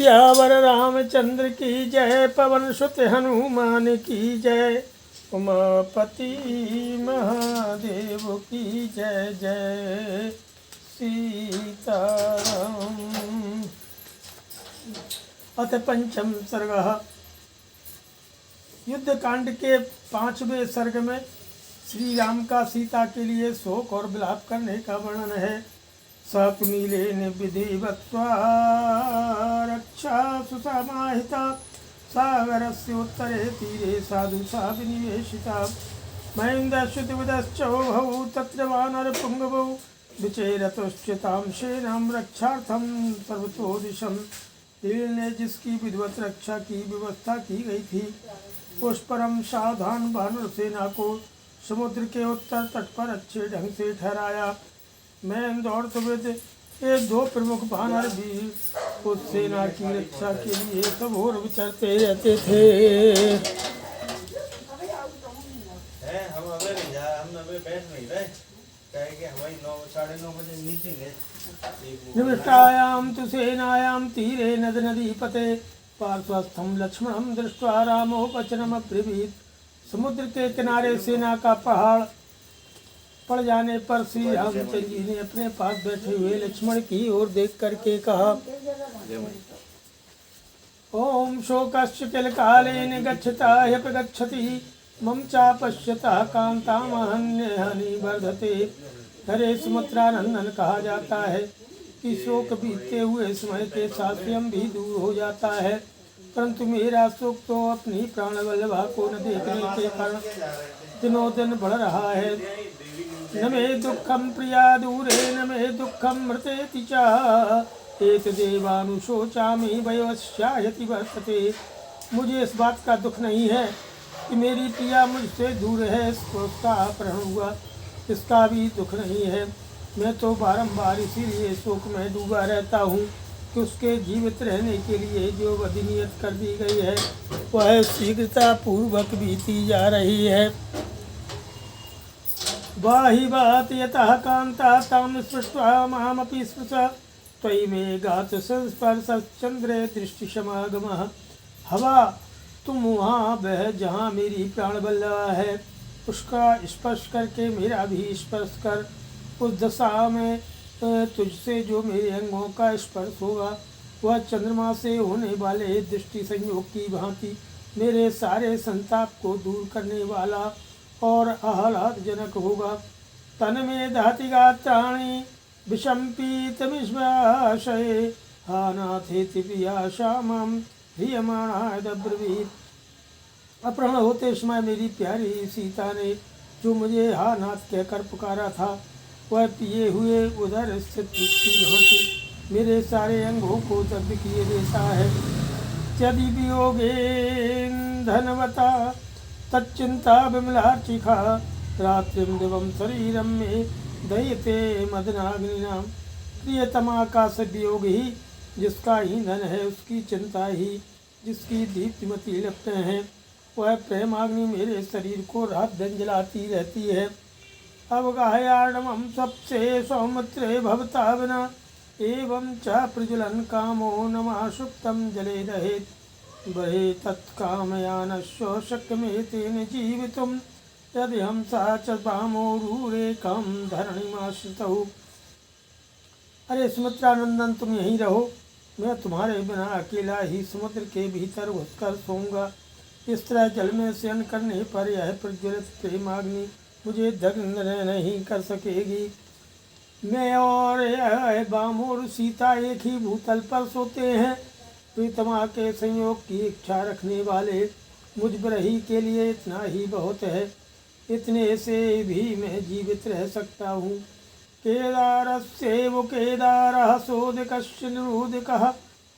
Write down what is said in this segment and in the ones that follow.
सियावर रामचंद्र की जय, पवन सुत हनुमान की जय, उमापति महादेव की जय जय सीताराम। अथ पंचम सर्ग। युद्ध कांड के 5वें सर्ग में श्री राम का सीता के लिए शोक और विलाप करने का वर्णन है। सकुनीलेन विधिवत्वा रक्षा सुसमाहिता, सागरस्य उत्तरे तीरे साधु सा विनिवेशिता। महेन्द्रश्रुतिविदश्चौभौ तत्र वानरपुङ्गवौ, विचेरतुश्चितां सेनां रक्षार्थं सर्वतो दिशम्। ने जिसकी विधिवत रक्षा की व्यवस्था की गई थी, उस परम सावधान वानर सेना को समुद्र के उत्तर तट पर अच्छे ढंग से ठहराया। महेंद्र और सुविद ये 2 प्रमुख वानर भी उस सेना की रक्षा के लिए सब ओर विचरते रहते थे। निविष्टायां तु सेनायां तीरे नद नदीपते, पार्श्वस्थं लक्ष्मणं दृष्ट्वा रामोपचनमब्रवीत्। समुद्र के किनारे सेना का पहाड़ पड़ जाने पर श्री रामचंद्र जी ने अपने पास बैठे हुए लक्ष्मण की ओर देख करके कहा, ओम शोकश्च किल कालेन गच्छता ह्यपगच्छति, मम चापश्यतः कांतामहन्यहानि वर्धते। धरे सुमित्रानंदन कहा जाता है कि शोक बीतते हुए समय के साथ स्वयं भी दूर हो जाता है, परंतु मेरा शोक तो अपनी प्राण वल्लभा को न देखने के कारण दिनों दिन बढ़ रहा है। न मे दुःखं प्रिया दूरे, न मे दुःखं मृतेति च, एतदेवानुशोचामि वयोश्चायति वर्तते। मुझे इस बात का दुख नहीं है कि मेरी प्रिया मुझसे दूर है, उसका अपहरण हुआ, इसका भी दुख नहीं है। मैं तो बारंबार इसीलिए शोक में डूबा रहता हूँ कि उसके जीवित रहने के लिए जो अधिनियत कर दी गई है वह शीघ्रता पूर्वक बीती जा रही है। वाहि बात यतः कांता तां स्पृष्ट्वा मामपि स्पृश, त्वयि मे गात संस्पर्शश्चंद्रे दृष्टि समागमः। हवा तुम वहाँ बह जहाँ मेरी प्राण बल्लभा है, उसका स्पर्श करके मेरा भी स्पर्श कर। उस दशा में तुझसे जो मेरे अंगों का स्पर्श होगा वह चंद्रमा से होने वाले दृष्टि संयोग की भांति मेरे सारे संताप को दूर करने वाला और आह्लादजनक होगा। तन में दहति गात्राणि विषम्पीतमिश्वाशये, हा नाथेति प्रिया श्यामां ह्रियमाणाय ब्रवीत्। अपहरण होते समय मेरी प्यारी सीता ने जो मुझे हा नाथ कहकर पुकारा था, वह पिए हुए उधर स्थित की भांति मेरे सारे अंगों को दग्ध किए देता है। यदि वियोगेन धनवता तच्चिंता विमलार्चिखा, रात्रिम दिवम शरीरम में दयते मदनाग्निनाम। प्रियतमा का वियोग ही जिसका ईंधन है, उसकी चिंता ही जिसकी दीप्तिमती लपटें हैं, वह प्रेमाग्नि मेरे शरीर को रात दिन जलाती रहती है। अवगाहयार्णवं स्वप्से सौमित्रे भवता विना, एवं च प्रज्वलन कामो नमाशुक्तं जले दहेत्। बहे तत्कामयानश्यो शक्यमेतेन जीवितुं, यदि हम सा च वामोरूरेकं धरणिमाश्रितौ। अरे सुमित्रानंदन, तुम यहीं रहो, मैं तुम्हारे बिना अकेला ही समुद्र के भीतर घुसकर सोऊंगा। इस तरह जल में शयन करने पर यह प्रज्वलित प्रेमाग्नि मुझे दग्ध नहीं कर सकेगी। मैं और यह वामोर सीता एक ही भूतल पर सोते हैं। प्रीतमा के संयोग की इच्छा रखने वाले मुझ ब्रही के लिए इतना ही बहुत है, इतने से भी मैं जीवित रह सकता हूँ। केदारस्येव केदारः सोदकस्य निरुदकः,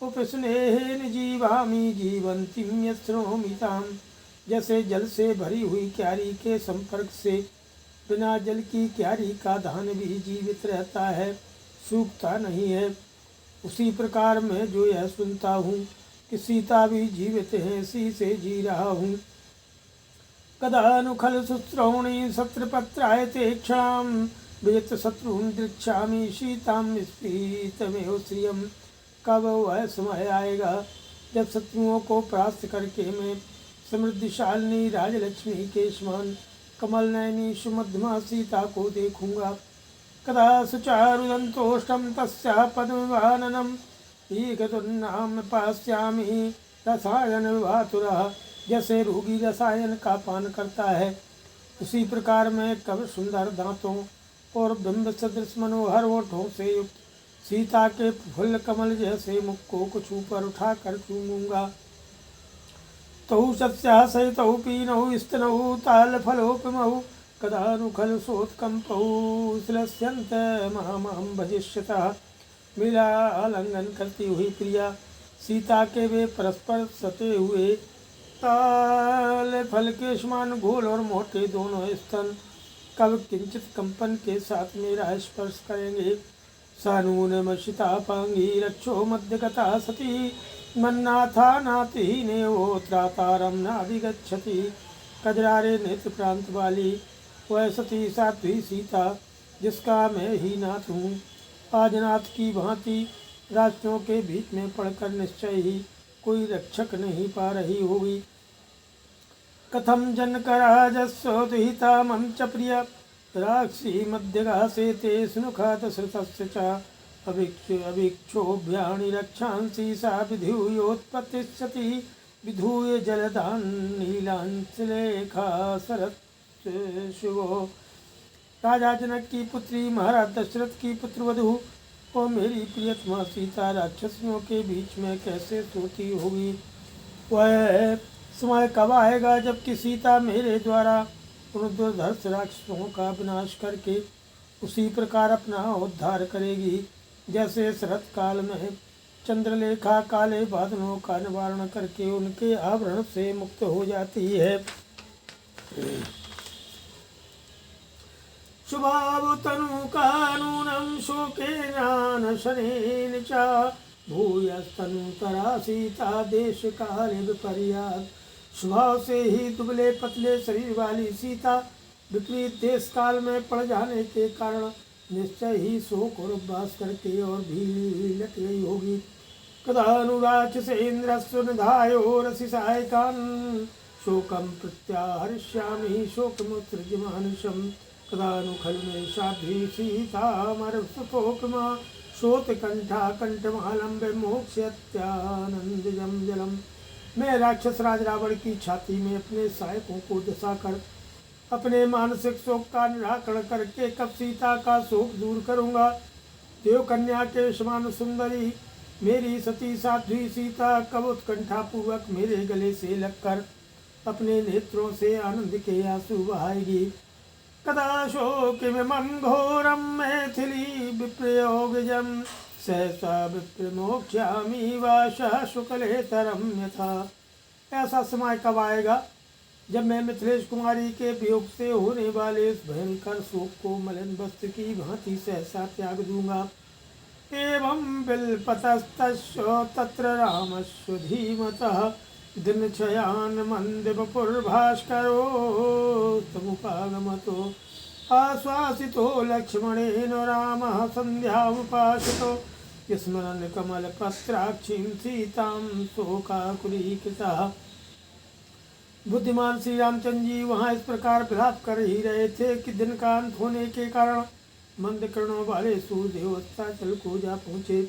उपस्नेहेन जीवामि जीवन्तीं यश्नोमि ताम्। जैसे जल से भरी हुई क्यारी के संपर्क से बिना जल की क्यारी का धान भी जीवित रहता है, सूखता नहीं है, उसी प्रकार मैं जो यह सुनता हूँ कि सीता भी जीवित है, इसी से जी रहा हूँ। कदानुखल सुश्रौणी सत्रपत्रायते क्षणां, वेत शत्रुं दृक्षामि शीतां स्फीतमेव श्रियं। कब वह समय आएगा जब शत्रुओं को परास्त करके मैं समृद्धिशालिनी राजलक्ष्मी के समान कमल नयनी सुमध्यमा सीता को देखूंगा। कदा सुचारुदन्तोष्टं तस्याः पद्मविभाननं ईकतुन्नाम पास्यामि रसायन विभातुरः। जैसे रोगी रसायन का पान करता है उसी प्रकार मैं कब सुंदर दांतों और बिंब सदृश मनोहर ओठों से युक्त सीता के फुल्ल कमल जैसे मुख को कुछ ऊपर उठाकर चूमूंगा। तौ सस्याः सहितौ पीनौ स्तनौ तालफलोपमौ कदा नु खलसोत्कम्पौ श्लस्यन्तमहमहं भजिष्यतः। मिला आलिंगन करती हुई प्रिया सीता के वे परस्पर सटे हुए ताल फल के समान गोल और मोटे दोनों स्तन कब किंचित कंपन के साथ मेरा स्पर्श करेंगे। सानून मशिता पांगी रक्षो मध्यगता सती मन्नाथा नातिहीनेवोत्रातारं नाधिगच्छति। कजरारे नेत्र प्रांत वाली वह सती साध्वी सीता जिसका मैं ही नाथ हूँ आज नाथ की भांति राष्ट्रों के बीच में पड़कर निश्चय ही कोई रक्षक नहीं पा रही होगी। कथम जनकराजस्वहिता मम च प्रिय राक्षी मध्यगासे ते सुनुखात श्रुतस्य च अभिक्षोभ्याणि रक्षांसि सा विधूयोत्पत्तिष्यति विधूय जलदान नीलांचलेखा सरत शिवो। राजा जनक की पुत्री महाराज दशरथ की पुत्रवधू और मेरी प्रियतमा सीता राक्षसियों के बीच में कैसे सोती होगी। वह समय कब आएगा जबकि सीता मेरे द्वारा उन दुर्धर्ष राक्षसों का विनाश करके उसी प्रकार अपना उद्धार करेगी जैसे शरत काल में चंद्रलेखा काले बादलों का निवारण करके उनके आवरण से मुक्त हो जाती है। शुभाव तनु कानूनम शोकेन शनेन च भूयस्तनुतरा सीता देश काले विपर्याद। स्वभाव से ही दुबले पतले शरीर वाली सीता विपरीत देश काल में पड़ जाने के कारण निश्चय ही शोक और उपवास करके और भी लट गई होगी। कदानुराक्षसेन्द्रस्व निधायो रसिसायकान् शोकं प्रत्याहरिष्यामि शोकमुत्सृज्यमानुषम्। कदानु खलु मे साध्वी सीतामरसुतोपमा शोतकंठा कंठमालंबे मोक्ष्यत्यानंदजम जलम। मैं राक्षस राज रावण की छाती में अपने सहायकों को दसाकर अपने मानसिक शोक का निराकरण करके कब सीता का शोक दूर करूंगा। देव कन्या के समान सुंदरी मेरी सती साध्वी सीता कब उत्कंठा पूर्वक मेरे गले से लगकर अपने नेत्रों से आनंद के आंसू बहाएगी। कदा शोकमिमं घोरं मैथिली विप्रयोगजं सहसा विप्रमोक्ष्यामि वाशः शुक्लेतरं यथा। ऐसा समय कब आएगा जब मैं मिथिलेश कुमारी के वियोग से होने वाले इस भयंकर शोक को मलिन वस्त्र की भांति सहसा त्याग दूंगा। एवं बिल्पतस्तस्य तत्र रामस्य धीमतः दिनच्छयान् मन्दवपुर्भास्करो समुपागमतो आश्वासितो लक्ष्मणेन रामः सन्ध्यामुपासितो स्मरन् कमलपत्राक्षीं सीतां शोकाकुलीकृतः। बुद्धिमान श्री रामचंद्र जी वहाँ इस प्रकार विलाप कर ही रहे थे कि दिन का अंत होने के कारण मंद किरणों वाले सूर्यदेव अस्ताचल को जा पहुँचे।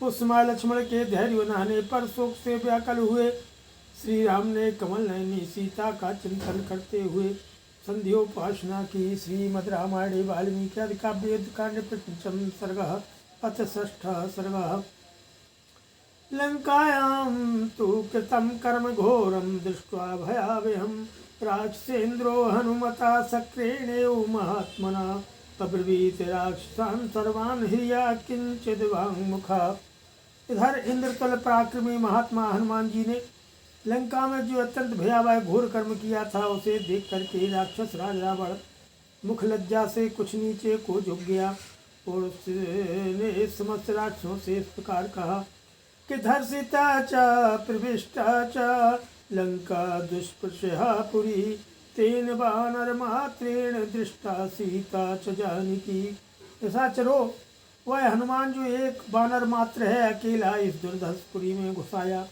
उस समय लक्ष्मण के धैर्य बनाने पर शोक से व्याकुल हुए श्री राम ने कमल नयनी सीता का चिंतन करते हुए संध्योपासना की। श्रीमद् रामायणे वाल्मीकि आदि काव्ये युद्धकांडे पंचम सर्गः अथ षष्ठः सर्गः। लंकायां तु कृतं कर्म घोरं दृष्ट्वा भयावहं राक्षसेन्द्रो हनुमता सक्रेणेव महात्मना तब्रवीत राक्षसान् सर्वान् हिया किंचिद वाङ्मुखा। इधर इंद्रतल पराक्रमी महात्मा हनुमान जी ने लंका में जो अत्यंत भयावह घोर कर्म किया था उसे देख करके राक्षस राज रावण मुख लज्जा से कुछ नीचे को झुक गया और उसने समस्त राक्षसों से इस प्रकार कहा कि धर्षिता च प्रविष्टा च लंका दुष्प्रशहा पुरी तेन वानर मात्रेण दृष्टा सीता च जानकी। निशाचरो वह हनुमान जो एक बानर मात्र है, अकेला इस दुर्धर्षपुरी में घुस आया।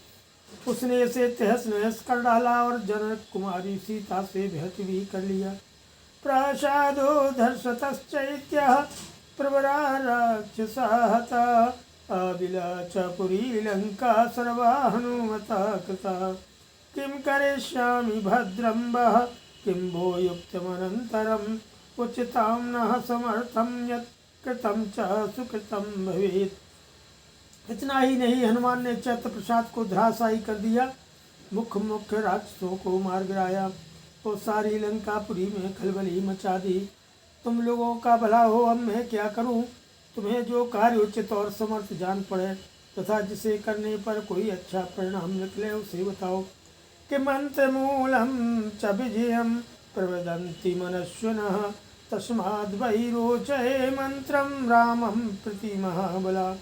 उसने इसे तहस नहस कर डाला और जनक कुमारी सीता से भेंट भी कर लिया। प्रासादो धर्षतश्चैत्यः प्रवरा राक्षसाहता अविलचपुरी लंका सर्वा हनुमता कृता। किं करिष्यामि भद्रं वः किं वो युक्तमनन्तरम् उचितां न समर्थं यत् कृतं च सुकृतं भवेत्। इतना ही नहीं, हनुमान ने चैत्र प्रसाद को धराशायी कर दिया, मुख्य राक्षसों को मार गिराया और सारी लंकापुरी में खलबली मचा दी। तुम लोगों का भला हो, अब मैं क्या करूं? तुम्हें जो कार्य उचित और समर्थ जान पड़े तथा जिसे करने पर कोई अच्छा परिणाम निकले उसे बताओ। कि मंत्र मूलम च विजयम प्रवदन्ति मनस्विनः तस्माद् वै रोचये मंत्रम रामम प्रति महाबला।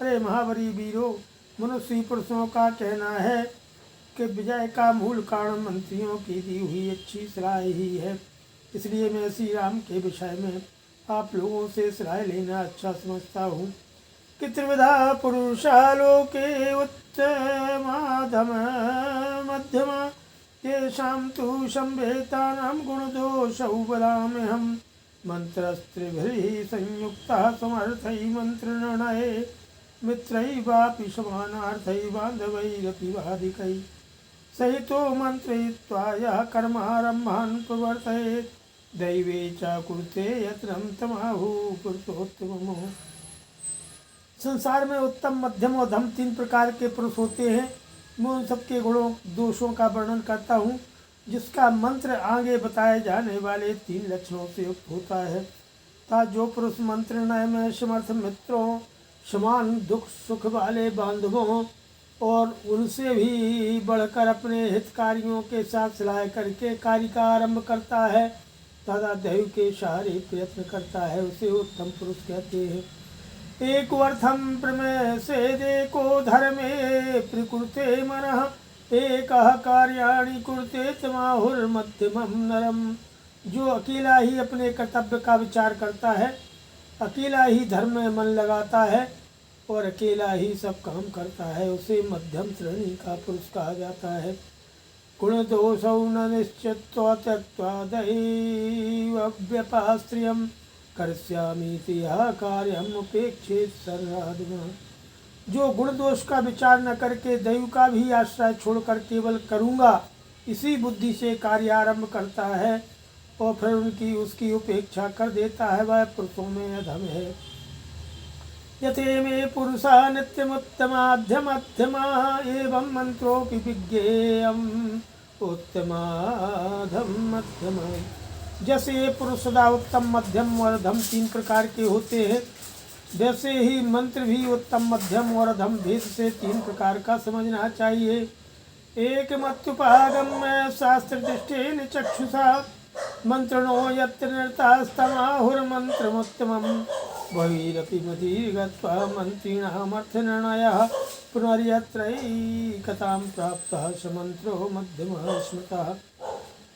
अरे महाबली वीरो, मनुष्य पुरुषों का कहना है कि विजय का मूल कारण मंत्रियों की दी हुई अच्छी सलाह ही है। इसलिए मैं श्री राम के विषय में आप लोगों से सलाह लेना अच्छा समझता हूँ। कि त्रिविधा पुरुषा लोके उत्तमाधम मध्यमा येषां तु संवेतानां गुणदोषौ वदाम्यहम्। मंत्रस्त्रिभिः संयुक्तः समर्थै मंत्रनिर्णये मित्रैवापि समानार्थै बान्धवैरपि वादिकै सहितो मंत्रयित्वा यः कर्मारम्भान् प्रवर्तयेत् दैवे च कुरुते यत्नं तमाहुः पुरुषोत्तमः। संसार में उत्तम, मध्यम और धम 3 प्रकार के पुरुष होते हैं। मैं उन सबके गुणों दोषों का वर्णन करता हूँ, जिसका मंत्र आगे बताए जाने वाले 3 लक्षणों से युक्त होता है। तथा जो पुरुष मंत्र निर्णय में समर्थ मित्रों, समान दुख सुख वाले बांधवों और उनसे भी बढ़कर अपने हितकारियों के साथ सलाह करके कार्य का आरंभ करता है तथा दैव के सहारे प्रयत्न करता है, उसे उत्तम पुरुष कहते हैं। एक अर्थम प्रमेय से देखो धर्मे प्रकृते मनः एक कार्याणि कुरुते तमाहुर्मध्यमं नरम। जो अकेला ही अपने कर्तव्य का विचार करता है, अकेला ही धर्म में मन लगाता है और अकेला ही सब काम करता है, उसे मध्यम श्रेणी का पुरुष कहा जाता है। गुण दोषौ न निश्चित्वा त्यक्त्वा दैवव्यपाश्रियम् कर्ष्यामीति यः कार्यम् उपेक्षेत सर्वाधुना। जो गुण दोष का विचार न करके दैव का भी आश्रय छोड़कर केवल करूँगा इसी बुद्धि से कार्य आरंभ करता है और फिर उसकी उपेक्षा कर देता है, वह पुरुषों में अधम है। यते में पुरुषा नित्यमुत्तमाध्यमध्यमा एवं मंत्रोऽपि विज्ञेयम् उत्तमाधम मध्यम। जैसे ये पुरुष सदा उत्तम, मध्यम और अधम 3 प्रकार के होते हैं, वैसे ही मंत्र भी उत्तम, मध्यम और अधम भेद से 3 प्रकार का समझना चाहिए। एक मत्युपागम्य शास्त्र दृष्टेन चक्षुषा मंत्रणो यत्र निरतास्तमाहुर्मन्त्रमुत्तमम् बहिरपि मदीर्घत्वा मंत्रिणामर्थनिर्णयः पुनर्यत्रैकतां प्राप्तः समन्त्रो मध्यमः स्मृतः।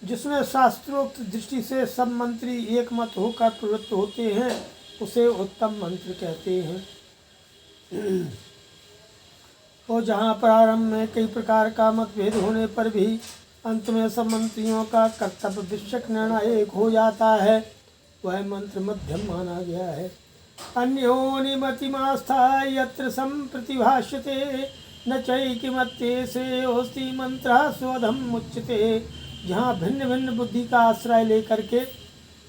जिसमें शास्त्रोक्त दृष्टि से सब मंत्री एक मत होकर प्रवृत्त होते हैं उसे उत्तम मंत्र कहते हैं। और जहाँ प्रारंभ में कई प्रकार का मतभेद होने पर भी अंत में सब मंत्रियों का कर्तव्य विषयक निर्णय एक हो जाता है, वह मंत्र मध्यम माना गया है। अन्योनिमतिमास्था यत्र संप्रतिभाष्यते न चैकिमत्ये श्रेयोस्ति मंत्रः स्वधम मुच्यते। जहाँ भिन्न भिन्न बुद्धि का आश्रय लेकर के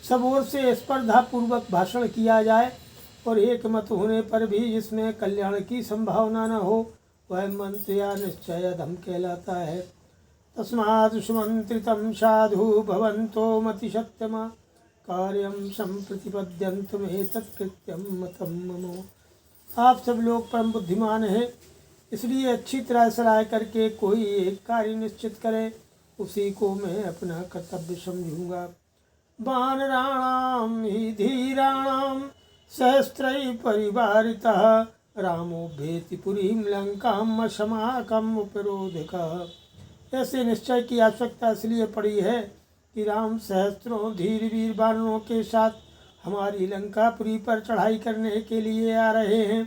सब ओर से स्पर्धा पूर्वक भाषण किया जाए और एक मत होने पर भी जिसमें कल्याण की संभावना न हो, वह मंत्र या निश्चय अधम कहलाता है। तस्मात् सुमंत्रितं साधु भवन्तो मतिसत्तमा कार्यं संप्रतिपद्यन्तु एतत्कृत्यं मतं मम। आप सब लोग परम बुद्धिमान हैं, इसलिए अच्छी तरह सलाह करके कोई एक कार्य निश्चित करें, उसी को मैं अपना कर्तव्य समझूंगा। वानराणां हि धीराणां सहस्त्रैः परिवारितः रामो भेति पुरीं लंकाम् अशमाकम् उपरोधकः। ऐसे निश्चय की आवश्यकता इसलिए पड़ी है कि राम सहस्त्रों धीर वीर वानरों के साथ हमारी लंकापुरी पर चढ़ाई करने के लिए आ रहे हैं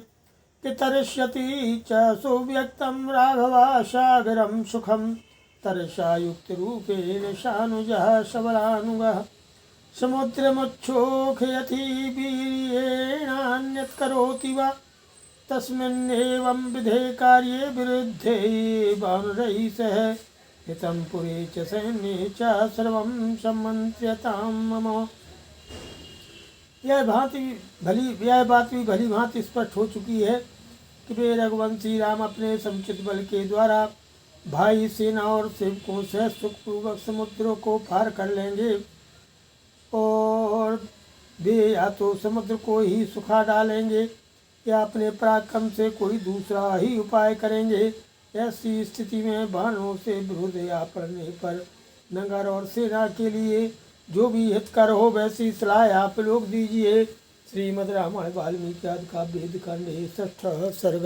कि तरिष्यति च सुव्यक्तं राघवा सागरं सुखं तरसा युक्त रूपेण शानुजः सबलानुगः समुद्रमुच्छोखयति वीर्येणान्यत् करोति वा तस्मिन्नेवं विधे कार्ये विरुद्धे वानरैः सह हितं पुरे च सैन्ये च सर्वं सम्मन्त्र्यतां मम। यह बात भी भली भांति स्पष्ट हो चुकी है कि वे रघुवंशी राम अपने समुचित बल के द्वारा भाई सेना और सेवकों से सुखपूर्वक समुद्रों को पार कर लेंगे और वे या तो समुद्र को ही सुखा डालेंगे या अपने पराक्रम से कोई दूसरा ही उपाय करेंगे। ऐसी स्थिति में वानरों से विरोध आ पड़ने पर नगर और सेना के लिए जो भी हितकर हो वैसी सलाह आप लोग दीजिए। श्रीमद् रामायण वाल्मीकि आदि काव्य वेद खंड 6 सर्ग।